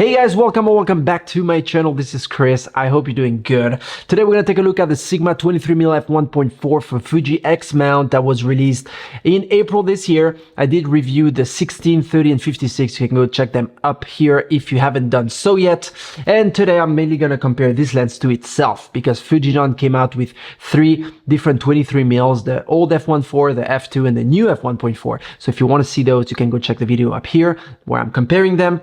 Hey guys, welcome back to my channel. This is Chris. I hope you're doing good. Today we're going to take a look at the Sigma 23mm f1.4 for Fuji X-mount that was released in April this year. I did review the 16, 30 and 56. You can go check them up here if you haven't done so yet. And today I'm mainly going to compare this lens to itself because Fujinon came out with 3 different 23mm, the old f1.4, the f2 and the new f1.4. So if you want to see those, you can go check the video up here where I'm comparing them.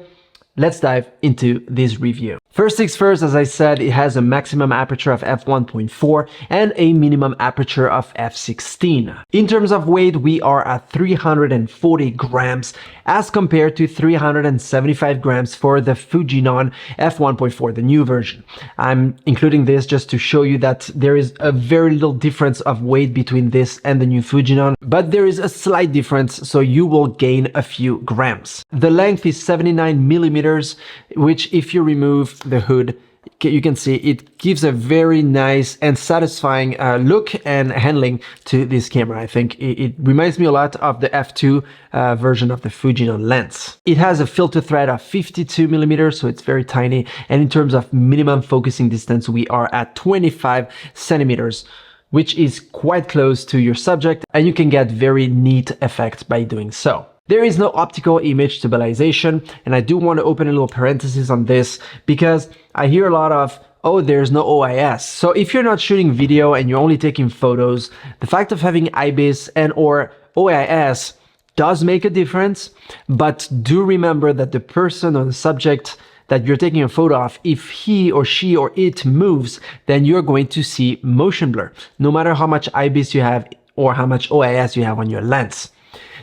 Let's dive into this review. First things first, as I said, it has a maximum aperture of f1.4 and a minimum aperture of f16. In terms of weight, we are at 340 grams as compared to 375 grams for the Fujinon f1.4, the new version. I'm including this just to show you that there is a very little difference of weight between this and the new Fujinon, but there is a slight difference, so you will gain a few grams. The length is 79 millimeters, which if you remove the hood, you can see it gives a very nice and satisfying look and handling to this camera. I think it reminds me a lot of the f2 version of the Fujinon lens. It has a filter thread of 52 millimeters, so it's very tiny. And in terms of minimum focusing distance, we are at 25 centimeters, which is quite close to your subject, and you can get very neat effects by doing so. There is no optical image stabilization, and I do want to open a little parenthesis on this because I hear a lot of, oh, there's no OIS. So if you're not shooting video and you're only taking photos, the fact of having IBIS and or OIS does make a difference, but do remember that the person or the subject that you're taking a photo of, if he or she or it moves, then you're going to see motion blur, no matter how much IBIS you have or how much OIS you have on your lens.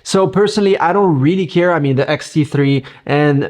So personally, I don't really care. I mean, the X-T3 and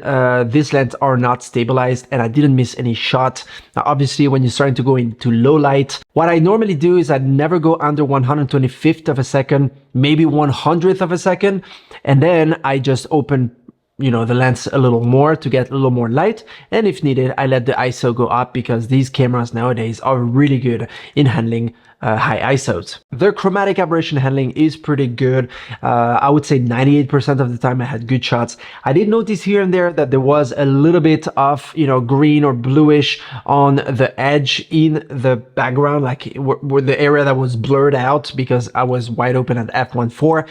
this lens are not stabilized and I didn't miss any shot. Now, obviously, when you're starting to go into low light, what I normally do is I never go under 125th of a second, maybe 100th of a second. And then I just open, the lens a little more to get a little more light. And if needed, I let the ISO go up because these cameras nowadays are really good in handling high ISOs. The chromatic aberration handling is pretty good. I would say 98% of the time I had good shots. I did notice here and there that there was a little bit of, green or bluish on the edge in the background, like where the area that was blurred out because I was wide open at f1.4.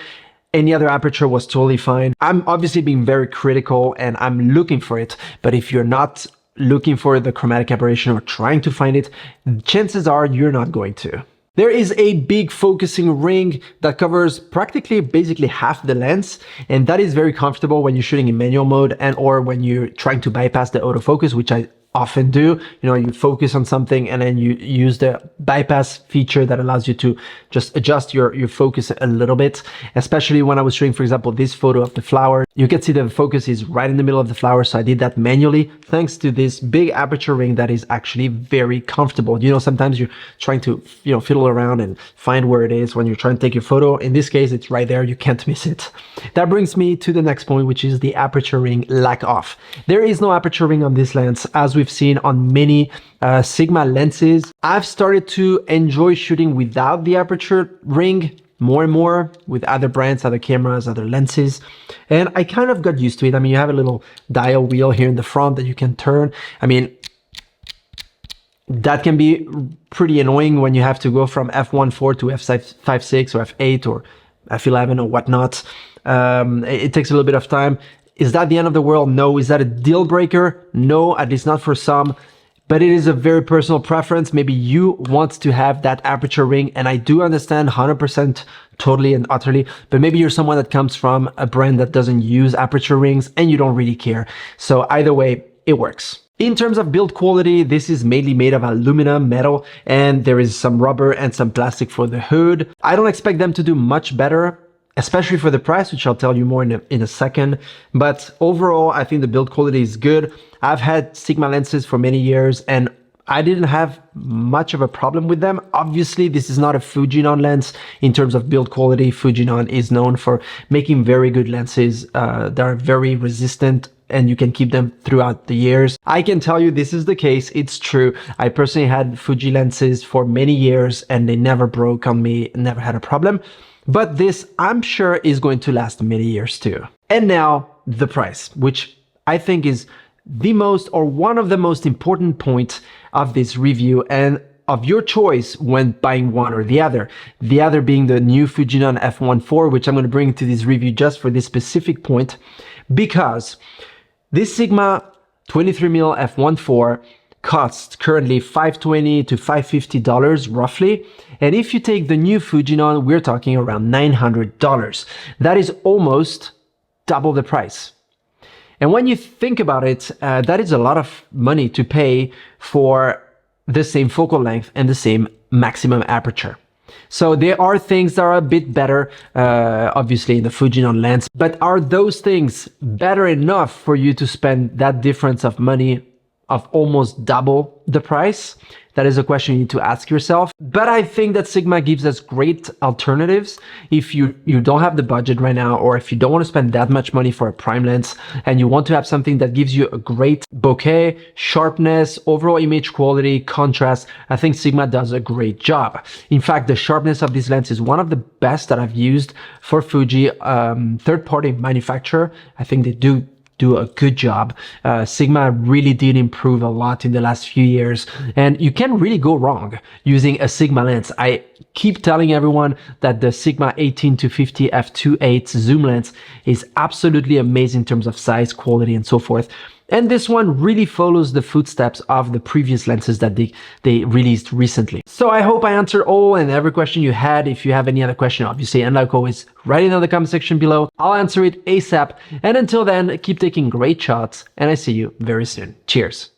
Any other aperture was totally fine. I'm obviously being very critical and I'm looking for it, but if you're not looking for the chromatic aberration or trying to find it, chances are you're not going to. There is a big focusing ring that covers basically half the lens, and that is very comfortable when you're shooting in manual mode and or when you're trying to bypass the autofocus, which I often do. You focus on something and then you use the bypass feature that allows you to just adjust your focus a little bit, especially when I was shooting, for example, this photo of the flower. You can see the focus is right in the middle of the flower, so I did that manually thanks to this big aperture ring that is actually very comfortable. Sometimes you're trying to fiddle around and find where it is when you're trying to take your photo. In this case, it's right there, you can't miss it. That brings me to the next point, which is the aperture ring lack off. There is no aperture ring on this lens, as we've seen on many Sigma lenses. I've started to enjoy shooting without the aperture ring more and more with other brands, other cameras, other lenses, and I kind of got used to it. I mean, you have a little dial wheel here in the front that you can turn. I mean, that can be pretty annoying when you have to go from f1.4 to f5.6 or f8 or f11 or whatnot. It takes a little bit of time. Is that the end of the world? No. Is that a deal breaker? No, at least not for some. But it is a very personal preference. Maybe you want to have that aperture ring, and I do understand 100% totally and utterly, but maybe you're someone that comes from a brand that doesn't use aperture rings and you don't really care. So either way, it works. In terms of build quality, this is mainly made of aluminum, metal, and there is some rubber and some plastic for the hood. I don't expect them to do much better, especially for the price, which I'll tell you more in a second. But overall, I think the build quality is good. I've had Sigma lenses for many years and I didn't have much of a problem with them. Obviously, this is not a Fujinon lens in terms of build quality. Fujinon is known for making very good lenses that are very resistant and you can keep them throughout the years. I can tell you this is the case. It's true. I personally had Fuji lenses for many years and they never broke on me, never had a problem. But this, I'm sure, is going to last many years too. And now the price, which I think is the most or one of the most important points of this review and of your choice when buying one or the other. The other being the new Fujinon f1.4, which I'm going to bring to this review just for this specific point, because this Sigma 23mm f1.4 costs currently $520 to $550 roughly. And if you take the new Fujinon, we're talking around $900. That is almost double the price. And when you think about it, that is a lot of money to pay for the same focal length and the same maximum aperture. So there are things that are a bit better, obviously in the Fujinon lens, but are those things better enough for you to spend that difference of money of almost double the price? That is a question you need to ask yourself. But I think that Sigma gives us great alternatives if you don't have the budget right now, or if you don't want to spend that much money for a prime lens and you want to have something that gives you a great bokeh, sharpness, overall image quality, contrast. I think Sigma does a great job. In fact, the sharpness of this lens is one of the best that I've used for Fuji, third-party manufacturer. I think they do a good job. Sigma really did improve a lot in the last few years, and you can't really go wrong using a Sigma lens. I keep telling everyone that the Sigma 18 to 50 f2.8 zoom lens is absolutely amazing in terms of size, quality, and so forth. And this one really follows the footsteps of the previous lenses that they released recently. So I hope I answered all and every question you had. If you have any other question, obviously, and like always, write it in the comment section below. I'll answer it ASAP. And until then, keep taking great shots, and I see you very soon. Cheers.